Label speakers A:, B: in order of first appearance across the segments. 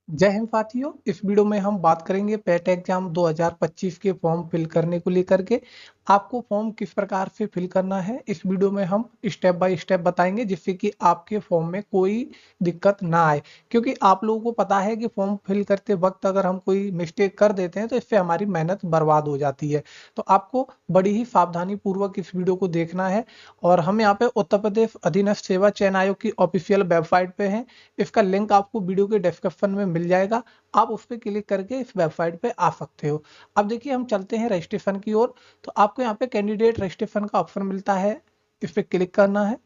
A: जय हिंद साथियों। इस वीडियो में हम बात करेंगे पेट एग्जाम 2025 के फॉर्म फिल करने को लेकर के। आपको फॉर्म किस प्रकार से फिल करना है इस वीडियो में हम स्टेप बाय स्टेप बताएंगे, जिससे कि आपके फॉर्म में कोई दिक्कत ना आए। क्योंकि आप लोगों को पता है कि फॉर्म फिल करते वक्त अगर हम कोई मिस्टेक कर देते हैं तो इससे हमारी मेहनत बर्बाद हो जाती है। तो आपको बड़ी ही सावधानी पूर्वक इस वीडियो को देखना है। और हम यहाँ पे उत्तर प्रदेश अधीनस्थ सेवा चयन आयोग की ऑफिशियल वेबसाइट पे हैं। इसका लिंक आपको वीडियो के डिस्क्रिप्शन में मिल जाएगा। आप उस पर क्लिक करके इस वेबसाइट पे आ सकते हो। अब देखिए हम चलते हैं रजिस्ट्रेशन की ओर। तो आपको यहाँ पे कैंडिडेट रजिस्ट्रेशन का ऑप्शन मिलता है, इस पे क्लिक करना है।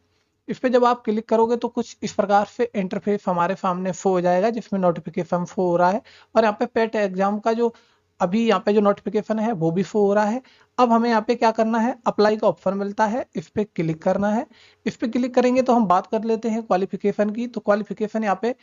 A: इस पे जब आप क्लिक करोगे तो कुछ इस प्रकार से इंटरफेस हमारे सामने शो हो जाएगा, जिसमें नोटिफिकेशन शो हो रहा है। और यहाँ पे पेट एग्जाम का जो अभी यहाँ पे जो नोटिफिकेशन है वो भी शो हो रहा है। अब हमें यहाँ पे क्या करना है, अप्लाई का ऑप्शन मिलता है, इस पे क्लिक करना है। इस पे क्लिक करेंगे तो हम बात कर लेते हैं क्वालिफिकेशन की। तो क्वालिफिकेशन यहाँ पे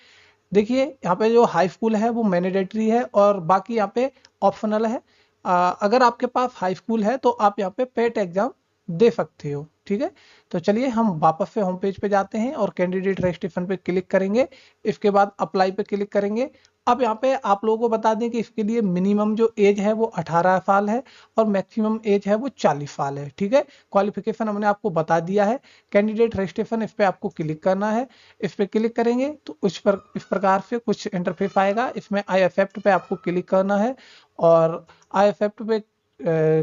A: देखिए, यहाँ पे जो हाई स्कूल है वो मैंडेटरी है और बाकी यहाँ पे ऑप्शनल है। अगर आपके पास हाई स्कूल है तो आप यहाँ पे पेट एग्जाम दे सकते हो। ठीक है, तो चलिए हम वापस से होम पेज पे जाते हैं और कैंडिडेट रजिस्ट्रेशन पे क्लिक करेंगे। इसके बाद अप्लाई पे क्लिक करेंगे। अब यहाँ पे आप लोगों को बता दें कि इसके लिए मिनिमम जो एज है वो 18 साल है और मैक्सिमम एज है वो 40 साल है। ठीक है, क्वालिफिकेशन हमने आपको बता दिया है। कैंडिडेट रजिस्ट्रेशन, इस पे आपको क्लिक करना है। इस पे क्लिक करेंगे तो इस प्रकार से कुछ इंटरफेस आएगा। इसमें आई एक्सेप्ट पे आपको क्लिक करना है और आई एक्सेप्ट पे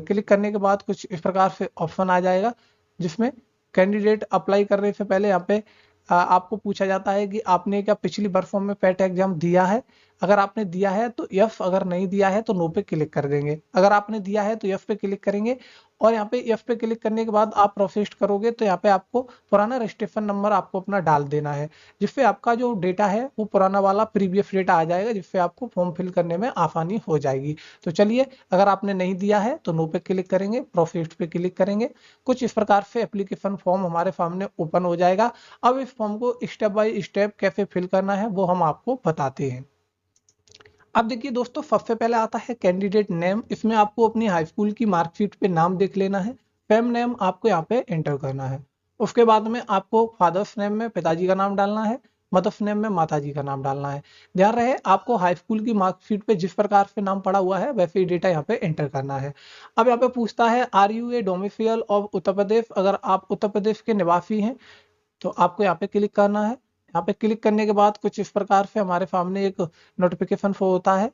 A: क्लिक करने के बाद कुछ इस प्रकार से ऑप्शन आ जाएगा, जिसमें कैंडिडेट अप्लाई करने से पहले यहाँ पे आपको पूछा जाता है कि आपने क्या पिछली वर्षों में पेट एग्जाम दिया है। अगर आपने दिया है तो यस, अगर नहीं दिया है तो नो पे क्लिक कर देंगे। अगर आपने दिया है तो यस पे क्लिक करेंगे। और यहाँ पे यस पे क्लिक करने के बाद आप प्रोसेस करोगे तो यहाँ पे आपको पुराना रजिस्ट्रेशन नंबर आपको अपना डाल देना है, जिससे आपका जो डेटा है वो पुराना वाला प्रीवियस डेटा आ जाएगा, जिससे आपको फॉर्म फिल करने में आसानी हो जाएगी। तो चलिए, अगर आपने नहीं दिया है तो नो पे क्लिक करेंगे, प्रोसेस पे क्लिक करेंगे। कुछ इस प्रकार से एप्लीकेशन फॉर्म हमारे सामने ओपन हो जाएगा। अब इस फॉर्म को स्टेप बाय स्टेप कैसे फिल करना है वो हम आपको बताते हैं। अब देखिए दोस्तों, सबसे पहले आता है कैंडिडेट नेम। इसमें आपको अपनी हाई स्कूल की मार्कशीट पे नाम देख लेना है। फैम नेम आपको यहाँ पे एंटर करना है। उसके बाद में आपको फादर्स नेम में पिताजी का नाम डालना है, मदर्स नेम में माताजी का नाम डालना है। ध्यान रहे, आपको हाई स्कूल की मार्कशीट पे जिस प्रकार से नाम पड़ा हुआ है वैसे ही डेटा यहाँ पे एंटर करना है। अब यहाँ पे पूछता है are you a domicile of Uttar Pradesh. अगर आप उत्तर प्रदेश के निवासी हैं तो आपको यहाँ पे क्लिक करना है। यहाँ पे क्लिक करने के बाद कुछ इस प्रकार से हमारे सामने एक नोटिफिकेशन शो होता है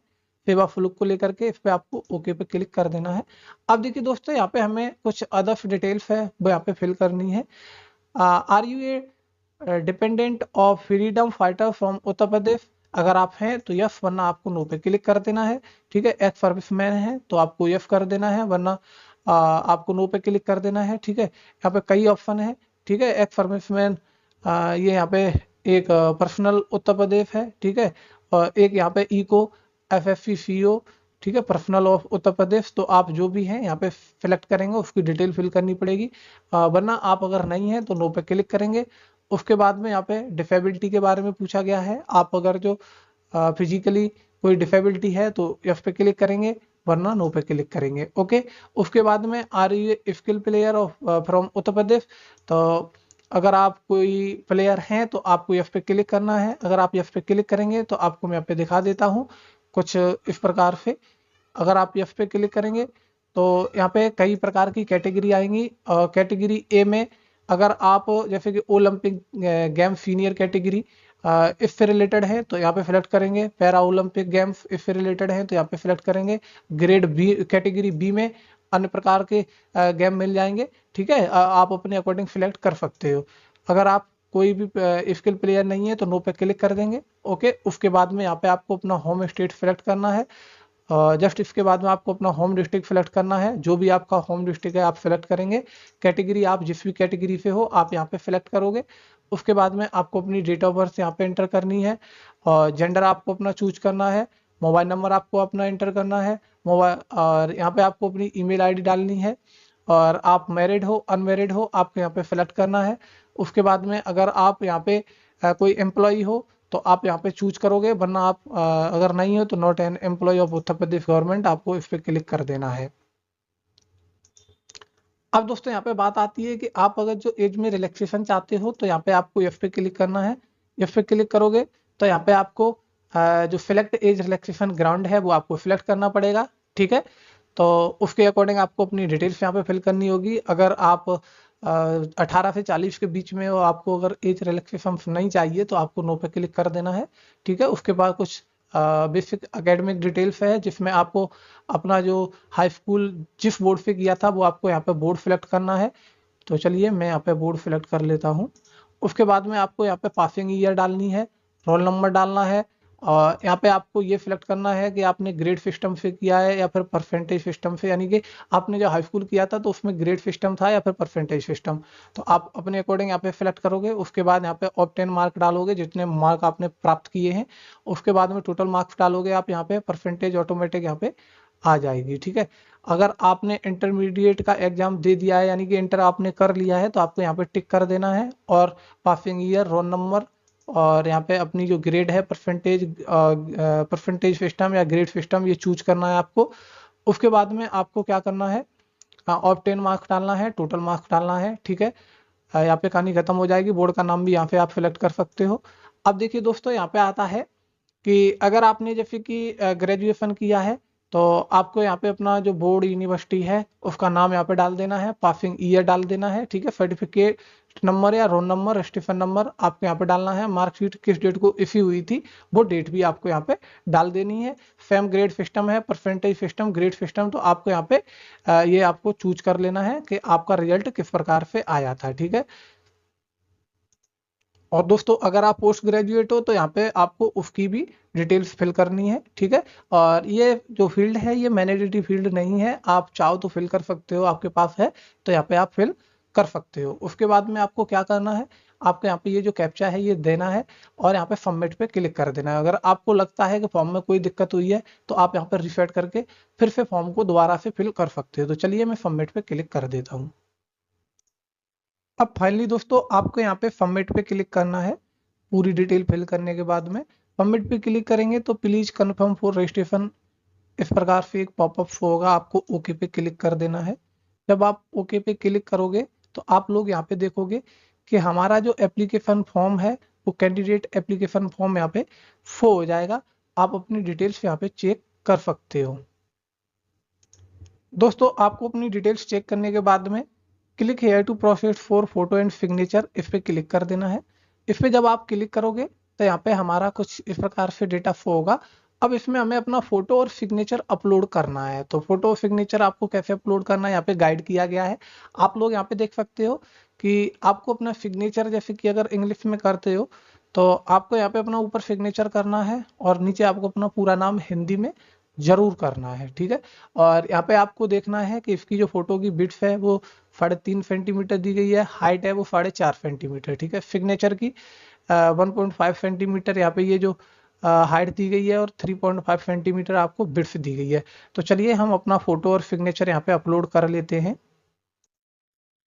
A: सेवा शुल्क को लेकर के। इस पे आपको ओके पे क्लिक कर देना है। अब देखिए दोस्तों, यहाँ पे हमें कुछ अदर्स डिटेल्स है वो यहाँ पे फिल करनी है। Are you a dependent of freedom fighter from Uttar Pradesh. अगर आप हैं तो यस, वरना आपको नो पे क्लिक कर देना है। ठीक है, एक्स सर्विसमैन है तो आपको यस कर देना है, वरना आपको नो पे क्लिक कर देना है। ठीक है, यहाँ पे कई ऑप्शन है। ठीक है, एक्स सर्विसमैन, ये यहाँ पे एक पर्सनल उत्तर प्रदेश है। ठीक है, और एक यहाँ पे इको एफएफसी सीओ। ठीक है, पर्सनल ऑफ उत्तर प्रदेश। तो आप जो भी हैं यहाँ पे सिलेक्ट करेंगे, उसकी डिटेल फिल करनी पड़ेगी। वरना आप अगर नहीं है तो नो पे क्लिक करेंगे। उसके बाद में यहाँ पे डिसेबिलिटी के बारे में पूछा गया है। आप अगर जो फिजिकली कोई डिसेबिलिटी है तो यस पे क्लिक करेंगे, वरना नो पे क्लिक करेंगे। ओके, उसके बाद में are you skill player of from Uttar Pradesh. तो अगर आप कोई प्लेयर हैं तो आपको यस पे क्लिक करना है। अगर आप यस पे क्लिक करेंगे तो आपको मैं यहाँ पे दिखा देता हूँ कुछ इस प्रकार से। अगर आप यस पे क्लिक करेंगे तो यहाँ पे कई प्रकार की कैटेगरी आएंगी। कैटेगरी ए में अगर आप जैसे कि ओलंपिक गेम सीनियर कैटेगरी इससे रिलेटेड है तो यहाँ पे सिलेक्ट करेंगे। पैरा ओलंपिक गेम्स इससे रिलेटेड है तो यहाँ पे सिलेक्ट करेंगे। ग्रेड बी कैटेगरी बी में अन्य प्रकार के गेम मिल जाएंगे। ठीक है, आप अपने अकॉर्डिंग सिलेक्ट कर सकते हो। अगर आप कोई भी स्किल प्लेयर नहीं है तो नो पे क्लिक कर देंगे। ओके, उसके बाद में यहाँ पे आपको अपना होम स्टेट सेलेक्ट करना है। जस्ट इसके बाद में आपको अपना होम डिस्ट्रिक्ट सेलेक्ट करना है। जो भी आपका होम डिस्ट्रिक्ट है आप सेलेक्ट करेंगे। कैटेगरी आप जिस भी कैटेगरी से हो आप यहाँ पे सेलेक्ट करोगे। उसके बाद में आपको अपनी डेट ऑफ बर्थ यहाँ पे एंटर करनी है और जेंडर आपको अपना चूज करना है। मोबाइल नंबर आपको अपना एंटर करना है। मोबाइल और यहाँ पे आपको अपनी ईमेल आईडी डालनी है। और आप मैरिड हो अनमैरिड हो आपको यहाँ पे सेलेक्ट करना है। उसके बाद में अगर आप यहाँ पे कोई एम्प्लॉई हो तो आप यहाँ पे चूज करोगे, वरना आप अगर नहीं हो तो not an employ of Uttar Pradesh government, आपको इस पे क्लिक कर देना है। अब दोस्तों यहाँ पे बात आती है कि आप अगर जो एज में रिलैक्सेशन चाहते हो तो यहाँ पे आपको एफ पे क्लिक करना है। एफ पे क्लिक करोगे तो यहाँ पे आपको जो सिलेक्ट एज रिलैक्सेशन ग्राउंड है वो आपको सिलेक्ट करना पड़ेगा। ठीक है, तो उसके अकॉर्डिंग आपको अपनी डिटेल्स यहाँ पे फिल करनी होगी। अगर आप 18 से 40 के बीच में हो, आपको अगर एज रिलैक्सेशन नहीं चाहिए तो आपको नो पे क्लिक कर देना है। ठीक है, उसके बाद कुछ बेसिक एकेडमिक डिटेल्स है जिसमें आपको अपना जो हाई स्कूल जिस बोर्ड से किया था वो आपको यहाँ पे बोर्ड सिलेक्ट करना है। तो चलिए मैं यहाँ पे बोर्ड सिलेक्ट कर लेता हूँ। उसके बाद में आपको यहाँ पे पासिंग ईयर डालनी है, रोल नंबर डालना है, और यहाँ पे आपको ये सिलेक्ट करना है कि आपने ग्रेड सिस्टम से किया है या फिर परसेंटेज सिस्टम से, यानी कि आपने जो हाई स्कूल किया था तो उसमें ग्रेड सिस्टम था या फिर परसेंटेज सिस्टम। तो आप अपने अकॉर्डिंग यहाँ पे सिलेक्ट करोगे। उसके बाद यहाँ पे ऑब्टेन मार्क डालोगे, जितने मार्क आपने प्राप्त किए हैं। उसके बाद में टोटल मार्क्स डालोगे आप यहाँ पे, परसेंटेज ऑटोमेटिक यहाँ पे आ जाएगी। ठीक है, अगर आपने इंटरमीडिएट का एग्जाम दे दिया है यानी कि इंटर आपने कर लिया है तो आपको यहाँ पे टिक कर देना है, और पासिंग ईयर, रोल नंबर, और यहाँ पे अपनी जो ग्रेड है परसेंटेज सिस्टम या ग्रेड सिस्टम ये चूज करना है आपको। उसके बाद में आपको क्या करना है, ऑब्टेन मार्क्स डालना है, टोटल मार्क्स डालना है। ठीक है, यहाँ पे कहानी खत्म हो जाएगी। बोर्ड का नाम भी यहाँ पे आप सिलेक्ट कर सकते हो। अब देखिए दोस्तों, यहाँ पे आता है कि अगर आपने जैसे कि ग्रेजुएशन किया है तो आपको यहाँ पे अपना जो बोर्ड यूनिवर्सिटी है उसका नाम यहाँ पे डाल देना है, पासिंग ईयर डाल देना है। ठीक है, सर्टिफिकेट नंबर या रोल नंबर, रजिस्ट्रेशन नंबर आपको यहाँ पे डालना है। मार्कशीट किस डेट को इश्यू हुई थी वो डेट भी आपको यहाँ पे डाल देनी है। सेम ग्रेड सिस्टम है, परसेंटेज सिस्टम, ग्रेड सिस्टम, तो आपको यहाँ पे ये आपको चूज कर लेना है कि आपका रिजल्ट किस प्रकार से आया था। ठीक है, और दोस्तों अगर आप पोस्ट ग्रेजुएट हो तो यहाँ पे आपको उसकी भी डिटेल्स फिल करनी है। ठीक है, और ये जो फील्ड है ये मैंडेटरी फील्ड नहीं है, आप चाहो तो फिल कर सकते हो, आपके पास है तो यहाँ पे आप फिल कर सकते हो। उसके बाद में आपको क्या करना है, आपको यहाँ पे ये जो कैप्चा है ये देना है और यहाँ पे सबमिट पे क्लिक कर देना है। अगर आपको लगता है कि फॉर्म में कोई दिक्कत हुई है तो आप यहाँ पर रिसेट करके फिर से फॉर्म को दोबारा से फिल कर सकते हो। तो चलिए मैं सबमिट पे क्लिक कर देता हूँ। अब फाइनली दोस्तों आपको यहाँ पे सबमिट पे क्लिक करना है। पूरी डिटेल फिल करने के बाद में सबमिट पे क्लिक करेंगे तो प्लीज कंफर्म फॉर रजिस्ट्रेशन इस प्रकार से एक पॉपअप शो होगा, आपको ओके पे क्लिक कर देना है। जब आप ओके पे क्लिक करोगे तो आप लोग यहाँ पे देखोगे कि हमारा जो एप्लीकेशन फॉर्म है वो कैंडिडेट एप्लीकेशन फॉर्म यहाँ पे शो हो जाएगा। आप अपनी डिटेल्स यहाँ पे चेक कर सकते हो। दोस्तों आपको अपनी डिटेल्स चेक करने के बाद में click here to process for photo and signature इस पे क्लिक कर देना है। इस पे जब आप क्लिक करोगे तो यहाँ पे हमारा कुछ इस प्रकार से डेटा शो होगा। अब इसमें हमें अपना फोटो और सिग्नेचर अपलोड करना है। तो फोटो और सिग्नेचर आपको कैसे अपलोड करना है यहाँ पे गाइड किया गया है। आप लोग यहाँ पे देख सकते हो कि आपको अपना सिग्नेचर, जैसे कि अगर इंग्लिश में करते हो तो आपको यहाँ पे अपना ऊपर सिग्नेचर करना है और नीचे आपको अपना पूरा नाम हिंदी में जरूर करना है। ठीक है, और यहाँ पे आपको देखना है कि इसकी जो फोटो की बिड्थ है वो 3.5 सेंटीमीटर दी गई है, हाइट है वो 4.5 सेंटीमीटर। ठीक है, सिग्नेचर की 1.5 सेंटीमीटर यहाँ पे ये जो हाइट दी गई है और 3.5 सेंटीमीटर आपको बिड्थ दी गई है। तो चलिए हम अपना फोटो और सिग्नेचर यहाँ पे अपलोड कर लेते हैं।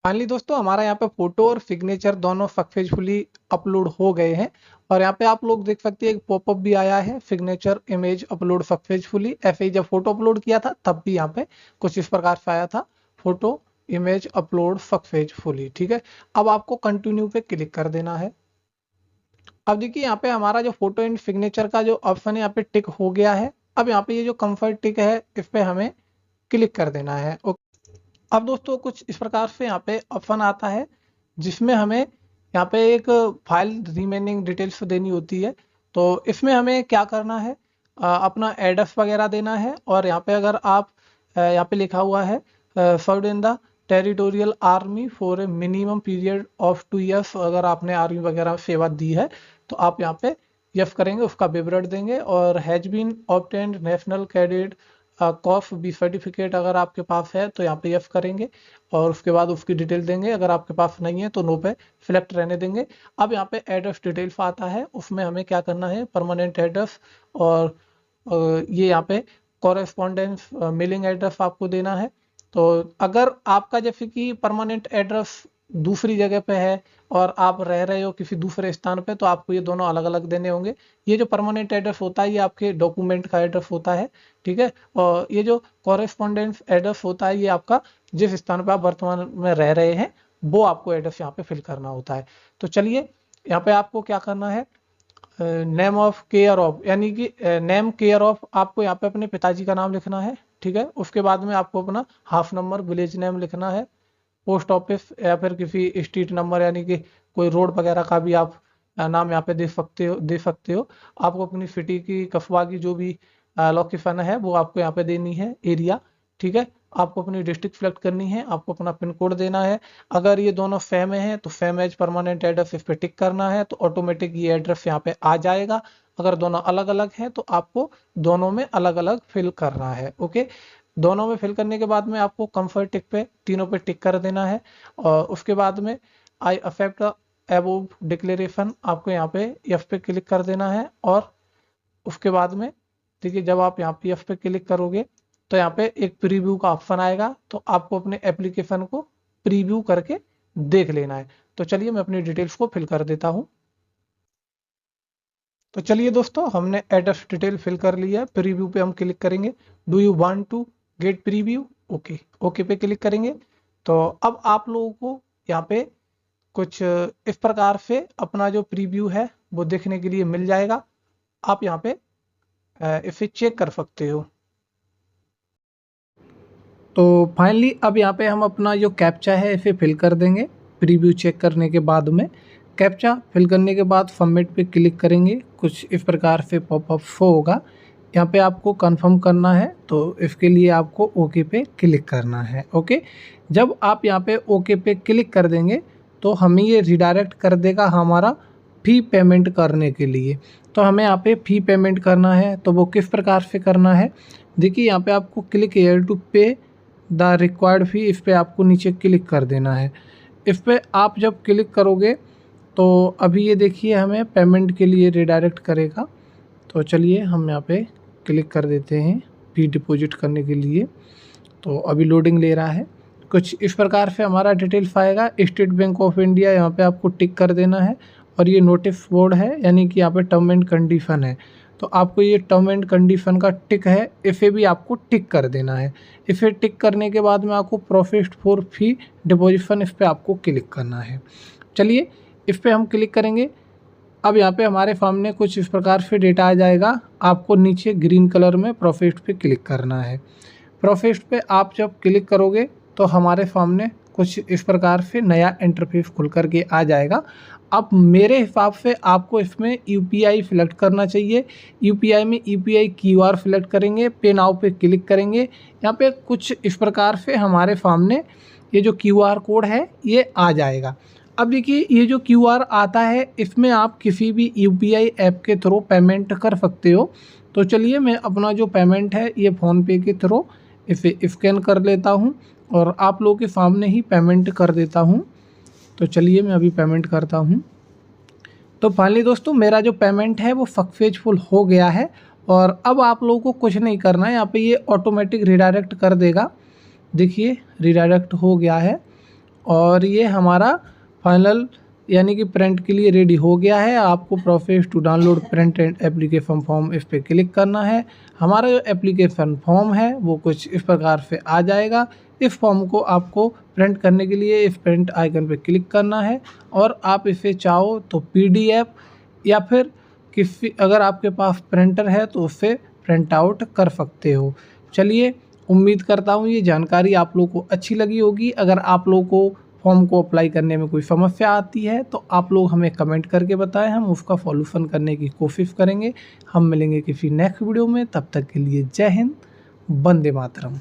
A: फाइनली दोस्तों हमारा यहाँ पे फोटो और सिग्नेचर दोनों सक्सेसफुली अपलोड हो गए हैं, और यहाँ पे आप लोग देख सकते हैं एक पॉपअप भी आया है, सिग्नेचर इमेज अपलोड सक्सेसफुली। ऐसे ही जब फोटो अपलोड किया था तब भी यहाँ पे कुछ इस प्रकार से आया था, फोटो इमेज अपलोड सक्सेसफुली। ठीक है, अब आपको कंटिन्यू पे क्लिक कर देना है। अब देखिए यहाँ पे हमारा जो फोटो एंड सिग्नेचर का जो ऑप्शन है यहाँ पे टिक हो गया है। अब यहाँ पे ये जो कंफर्ट टिक है इस पे हमें क्लिक कर देना है। अब दोस्तों कुछ इस प्रकार से यहाँ पे ऑप्शन आता है जिसमें हमें यहाँ पे एक फाइल रिमेनिंग डिटेल्स देनी होती है। तो इसमें हमें क्या करना है, अपना एड्रेस वगैरह देना है, और यहाँ पे अगर आप यहाँ पे लिखा हुआ है served in the territorial army for a minimum period of 2 years, अगर आपने आर्मी वगैरह सेवा दी है तो आप यहाँ पे यस करेंगे, उसका विवरण देंगे। और has been obtained national cadet corps B certificate अगर आपके पास है तो यहाँ पे यस करेंगे, और उसके बाद उसकी डिटेल देंगे। अगर आपके पास नहीं है तो नो पे सिलेक्ट रहने देंगे। अब यहाँ पे एड्रेस डिटेल्स आता है, उसमें हमें क्या करना है, परमानेंट एड्रेस और ये यहाँ पे कॉरेस्पॉन्डेंस मेलिंग एड्रेस आपको देना है। तो अगर आपका जैसे कि परमानेंट एड्रेस दूसरी जगह पे है और आप रह रहे हो किसी दूसरे स्थान पे तो आपको ये दोनों अलग अलग देने होंगे। ये जो परमानेंट एड्रेस होता है ये आपके डॉक्यूमेंट का एड्रेस होता है। ठीक है, और ये जो कॉरेस्पॉन्डेंस एड्रेस होता है ये आपका जिस स्थान पे आप वर्तमान में रह रहे हैं वो आपको एड्रेस यहाँ पे फिल करना होता है। तो चलिए यहाँ पे आपको क्या करना है, नेम ऑफ केयर ऑफ, यानी कि नेम केयर ऑफ, आपको यहाँ पे अपने पिताजी का नाम लिखना है, ठीक है। उसके बाद में आपको अपना हाफ नंबर, विलेज नेम लिखना है, पोस्ट ऑफिस या फिर किसी स्ट्रीट नंबर, यानी कि कोई रोड वगैरह का भी आप नाम यहाँ पे दे सकते हो। आपको अपनी सिटी की, कस्बा की जो भी लोकेशन है वो आपको यहाँ पे देनी है, एरिया, ठीक है। आपको अपनी डिस्ट्रिक्ट सिलेक्ट करनी है, आपको अपना पिन कोड देना है। अगर ये दोनों सेम है तो सेम एज परमानेंट एड्रेस इस पे टिक करना है, तो ऑटोमेटिक ये एड्रेस यहाँ पे आ जाएगा। अगर दोनों अलग अलग हैं तो आपको दोनों में अलग अलग फिल करना है, ओके। दोनों में फिल करने के बाद में आपको कंफर्ट टिक पे, तीनों पे टिक कर देना है। और उसके बाद में आई एक्सेप्ट अबोव डिक्लेरेशन, आपको यहाँ पे यस पे क्लिक कर देना है। और उसके बाद में देखिए, जब आप यहाँ पे यस पे क्लिक करोगे तो यहाँ पे एक प्रीव्यू का ऑप्शन आएगा, तो आपको अपने एप्लीकेशन को प्रीव्यू करके देख लेना है। तो चलिए मैं अपनी डिटेल्स को फिल कर देता हूँ। तो चलिए दोस्तों, हमने एड्रेस डिटेल फिल कर लिया है। प्रीव्यू पे हम क्लिक करेंगे। Do you want to get preview? Okay, okay पे क्लिक करेंगे। तो अब आप लोगों को यहाँ पे कुछ इस प्रकार से अपना जो प्रीव्यू है वो देखने के लिए मिल जाएगा। आप यहाँ पे इसे चेक कर सकते हो। तो फाइनली अब यहाँ पे हम अपना जो कैप्चा है इसे फिल कर देंगे। प्रीव्यू चेक करने के बाद में कैप्चा फिल करने के बाद सबमिट पे क्लिक करेंगे। कुछ इस प्रकार से पॉपअप शो होगा। यहाँ पे आपको कंफर्म करना है, तो इसके लिए आपको ओके पे क्लिक करना है, ओके। जब आप यहाँ पे ओके पे क्लिक कर देंगे तो हमें ये रिडायरेक्ट कर देगा हमारा फ़ी पेमेंट करने के लिए। तो हमें यहाँ पे फ़ी पेमेंट करना है, तो वो किस प्रकार से करना है, देखिए यहाँ पे आपको क्लिक हेयर टू पे द रिक्वायर्ड फ़ी, इस पर आपको नीचे क्लिक कर देना है। इस पर आप जब क्लिक करोगे तो अभी ये देखिए हमें पेमेंट के लिए रिडायरेक्ट करेगा। तो चलिए हम यहाँ पे क्लिक कर देते हैं फ़ी डिपॉजिट करने के लिए। तो अभी लोडिंग ले रहा है। कुछ इस प्रकार से हमारा डिटेल्स आएगा। स्टेट बैंक ऑफ इंडिया यहाँ पे आपको टिक कर देना है। और ये नोटिस बोर्ड है, यानी कि यहाँ पे टर्म एंड कंडीशन है, तो आपको ये टर्म एंड कंडीशन का टिक है, इसे भी आपको टिक कर देना है। इसे टिक करने के बाद में आपको प्रोसेस्ड फॉर फी डिपॉजिशन, इस पर आपको क्लिक करना है। चलिए इस पर हम क्लिक करेंगे। अब यहाँ पे हमारे सामने कुछ इस प्रकार से डेटा आ जाएगा। आपको नीचे ग्रीन कलर में प्रोसेस्ड पे क्लिक करना है। प्रोसेस्ड पे आप जब क्लिक करोगे तो हमारे सामने कुछ इस प्रकार से नया इंटरफेस खुल करके आ जाएगा। अब मेरे हिसाब से आपको इसमें यूपीआई सिलेक्ट करना चाहिए। यूपीआई में यूपीआई क्यूआर सिलेक्ट करेंगे, पे नाउ पे क्लिक करेंगे। यहाँ पे कुछ इस प्रकार से हमारे सामने ये जो क्यूआर कोड है ये आ जाएगा। अब देखिए, ये जो क्यूआर आता है इसमें आप किसी भी यूपीआई ऐप के थ्रू पेमेंट कर सकते हो। तो चलिए मैं अपना जो पेमेंट है ये फ़ोनपे के थ्रू इसे स्कैन कर लेता हूँ और आप लोगों के सामने ही पेमेंट कर देता हूँ। तो चलिए मैं अभी पेमेंट करता हूँ। तो फाइनली दोस्तों, मेरा जो पेमेंट है वो सक्सेसफुल हो गया है। और अब आप लोगों को कुछ नहीं करना है, यहाँ पे ये ऑटोमेटिक रिडायरेक्ट कर देगा। देखिए रिडायरेक्ट हो गया है और ये हमारा फाइनल यानी कि प्रिंट के लिए रेडी हो गया है। आपको process to download print and application form, इस पर क्लिक करना है। हमारा जो एप्लीकेशन फॉर्म है वो कुछ इस प्रकार से आ जाएगा। इस फॉर्म को आपको प्रिंट करने के लिए इस प्रिंट आइकन पे क्लिक करना है और आप इसे चाहो तो पीडीएफ या फिर किसी, अगर आपके पास प्रिंटर है तो उससे प्रिंट आउट कर सकते हो। चलिए, उम्मीद करता हूँ ये जानकारी आप लोगों को अच्छी लगी होगी। अगर आप लोगों को फॉर्म को अप्लाई करने में कोई समस्या आती है तो आप लोग हमें कमेंट करके बताएं, हम उसका सॉल्यूशन करने की कोशिश करेंगे। हम मिलेंगे किसी नेक्स्ट वीडियो में, तब तक के लिए जय हिंद, वंदे मातरम।